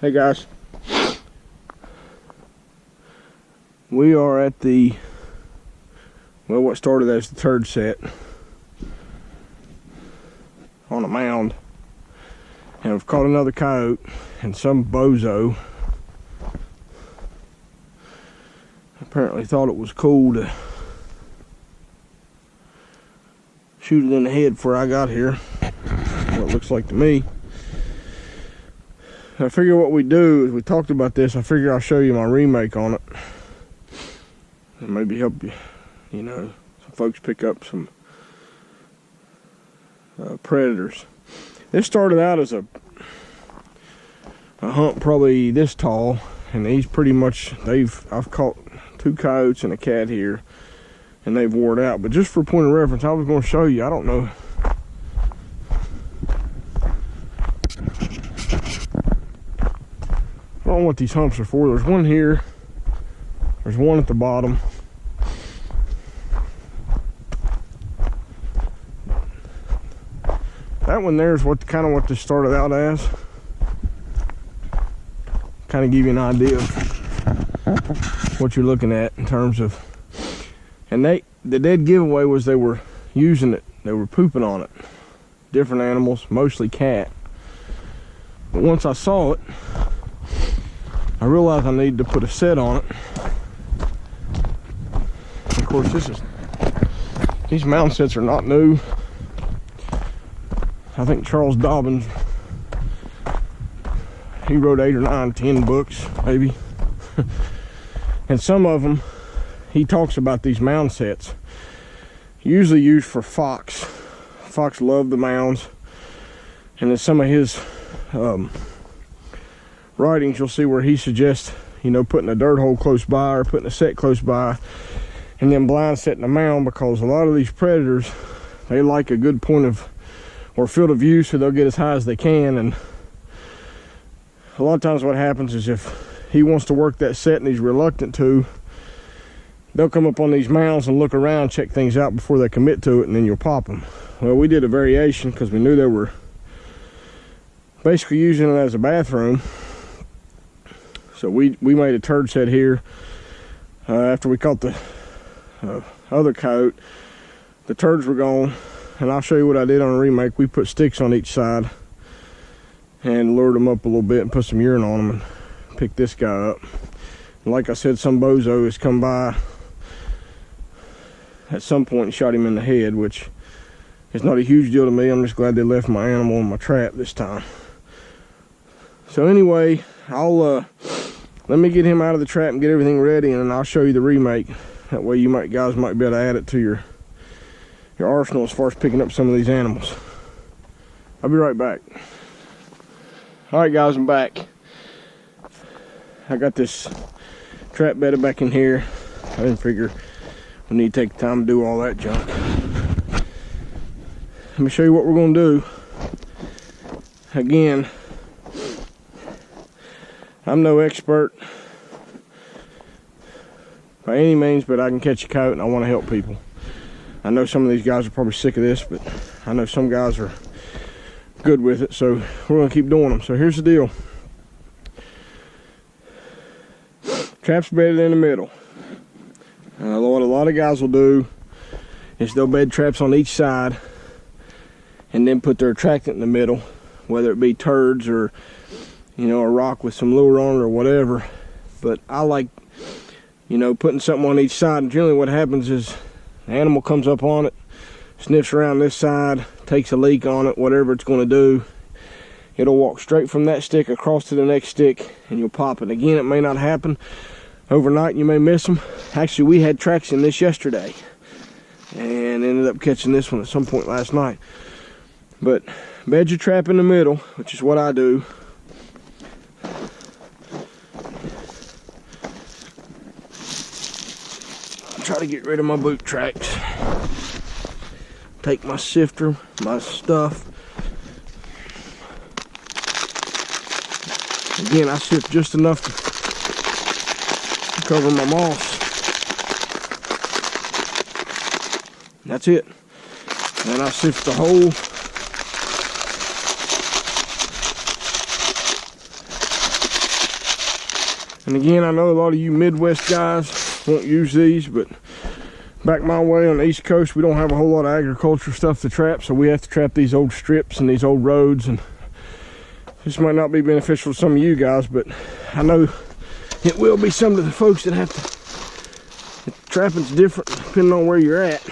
Hey guys, we are at the, well, what started as the Turd set on a mound, and we've caught another coyote, and some bozo apparently thought it was cool to shoot it in the head before I got here. What it looks like to me. I figure what we do is, we talked about this, I figure I'll show you my remake on it and maybe help you, you know, some folks pick up some predators. This started out as a hunt probably this tall, and these pretty much, I've caught 2 coyotes and a cat here, and they've wore it out. But just for a point of reference, I was going to show you, I don't know, I don't know what these humps are for. There's one here, there's one at the bottom. That one there is what this started out as. Kind of give you an idea of what you're looking at in terms of, and the dead giveaway was they were using it, they were pooping on it. Different animals, mostly cat. But once I saw it, I realized I needed to put a set on it. Of course, these mound sets are not new. I think Charles Dobbins, he wrote 8 or 9, 10 books, maybe. And some of them, he talks about these mound sets. Usually used for fox. Fox love the mounds. And in some of his writings, you'll see where he suggests, you know, putting a dirt hole close by or putting a set close by and then blind setting a mound, because a lot of these predators, they like a good point of or field of view, so they'll get as high as they can. And a lot of times what happens is, if he wants to work that set and he's reluctant to, they'll come up on these mounds and look around, check things out before they commit to it, and then you'll pop them. Well, we did a variation because we knew they were basically using it as a bathroom. So we made a turd set here. After we caught the other coyote, the turds were gone, and I'll show you what I did on a remake. We put sticks on each side and lured them up a little bit and put some urine on them and picked this guy up. And like I said, some bozo has come by at some point and shot him in the head, which is not a huge deal to me. I'm just glad they left my animal in my trap this time. So anyway, let me get him out of the trap and get everything ready, and then I'll show you the remake. That way you guys might be able to add it to your arsenal as far as picking up some of these animals. I'll be right back. All right guys, I'm back. I got this trap bedded back in here. I didn't figure we need to take the time to do all that junk. Let me show you what we're gonna do. Again, I'm no expert by any means, but I can catch a coyote and I want to help people. I know some of these guys are probably sick of this, but I know some guys are good with it, so we're going to keep doing them. So here's the deal. Trap's bedded in the middle. What a lot of guys will do is they'll bed traps on each side and then put their attractant in the middle, whether it be turds or, you know, a rock with some lure on it or whatever. But I like, you know, putting something on each side, and generally what happens is the animal comes up on it, sniffs around this side, takes a leak on it, whatever it's going to do. It'll walk straight from that stick across to the next stick, and you'll pop it. Again, it may not happen overnight, you may miss them. Actually, we had tracks in this yesterday and ended up catching this one at some point last night. But bed your trap in the middle, which is what I do. Try to get rid of my boot tracks. Take my sifter, my stuff. Again, I sift just enough to cover my moss. That's it. Then I sift the whole And again, I know a lot of you Midwest guys won't use these, but back my way on the East Coast, we don't have a whole lot of agriculture stuff to trap, so we have to trap these old strips and these old roads. And this might not be beneficial to some of you guys, but I know it will be some of the folks that have to. The trapping's different depending on where you're at.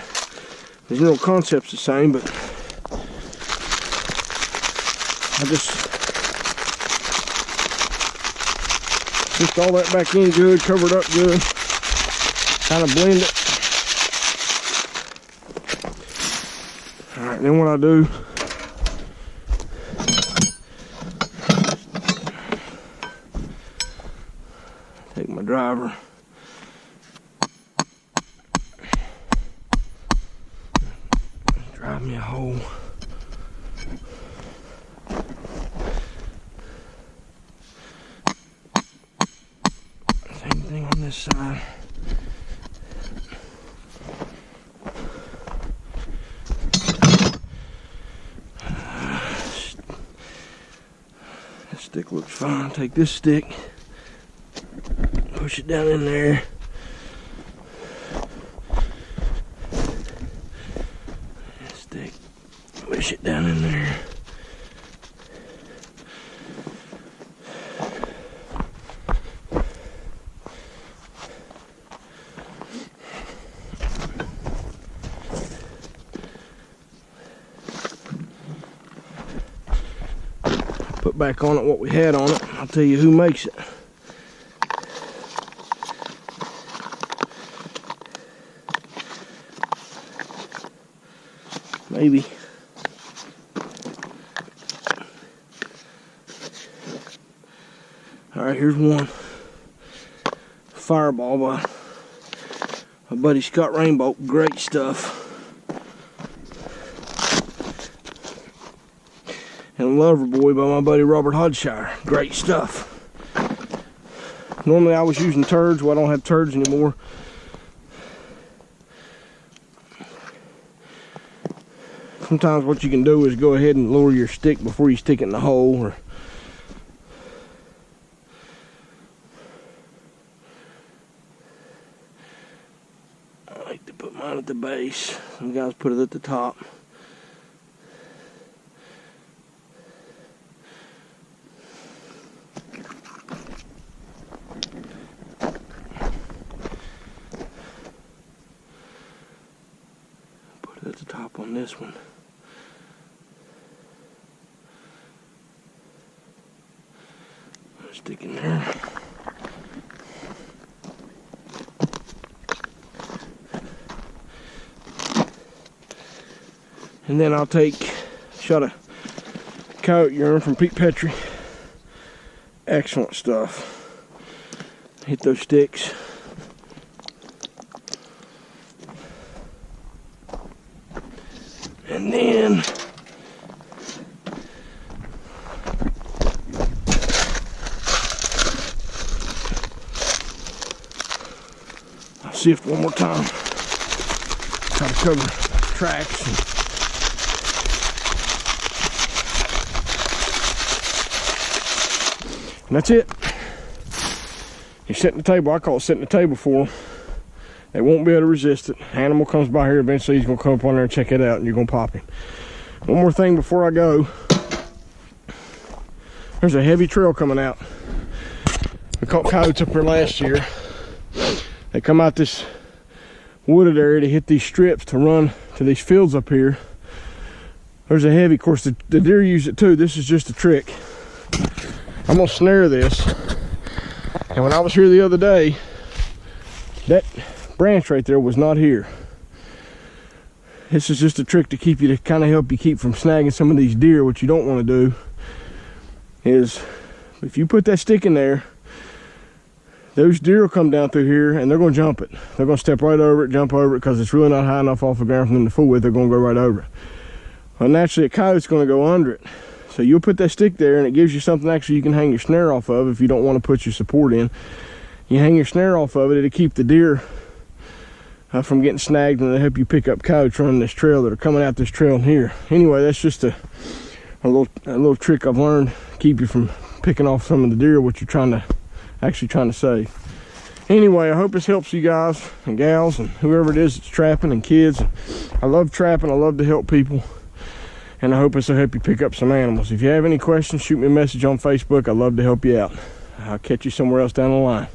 The general concept's the same, but I just all that back in good, covered up good, kind of blend it. All right, then what I do, take my driver, drive me a hole. Same thing on this side. This stick looks fine. Take this stick, push it down in there. This stick, push it down in there. Put back on it what we had on it. I'll tell you who makes it. Maybe. All right, here's one. Fireball by my buddy Scott Rainbow. Great stuff. And Loverboy by my buddy Robert Hodshire. Great stuff. Normally I was using turds. Well, I don't have turds anymore. Sometimes what you can do is go ahead and lower your stick before you stick it in the hole. Or I like to put mine at the base. Some guys put it at the top. At the top on this one. Stick in there. And then I'll take a shot of coyote urine from Pete Petrie. Excellent stuff. Hit those sticks. And then I'll sift one more time. Try to cover tracks. And that's it. You're setting the table. I call it setting the table for them. They won't be able to resist it. Animal comes by here, eventually he's gonna come up on there and check it out, and you're gonna pop him. One more thing before I go. There's a heavy trail coming out. We caught coyotes up here last year. They come out this wooded area to hit these strips to run to these fields up here. There's a heavy, of course the deer use it too. This is just a trick. I'm gonna snare this. And when I was here the other day, that branch right there was not here. This is just a trick to keep you, to kind of help you keep from snagging some of these deer. What you don't want to do is, if you put that stick in there, those deer will come down through here and they're going to jump it. They're going to step right over it, jump over it, because it's really not high enough off the ground for them to fool with. They're going to go right over it. Well, naturally a coyote's going to go under it. So you'll put that stick there and it gives you something actually you can hang your snare off of if you don't want to put your support in. You hang your snare off of it, it'll keep the deer from getting snagged, and it'll help you pick up coyotes running this trail that are coming out this trail in here. Anyway, that's just a little trick I've learned to keep you from picking off some of the deer what you're trying to actually trying to save. Anyway, I hope this helps you guys and gals and whoever it is that's trapping and kids. I love trapping. I love to help people. And I hope this will help you pick up some animals. If you have any questions, shoot me a message on Facebook. I'd love to help you out. I'll catch you somewhere else down the line.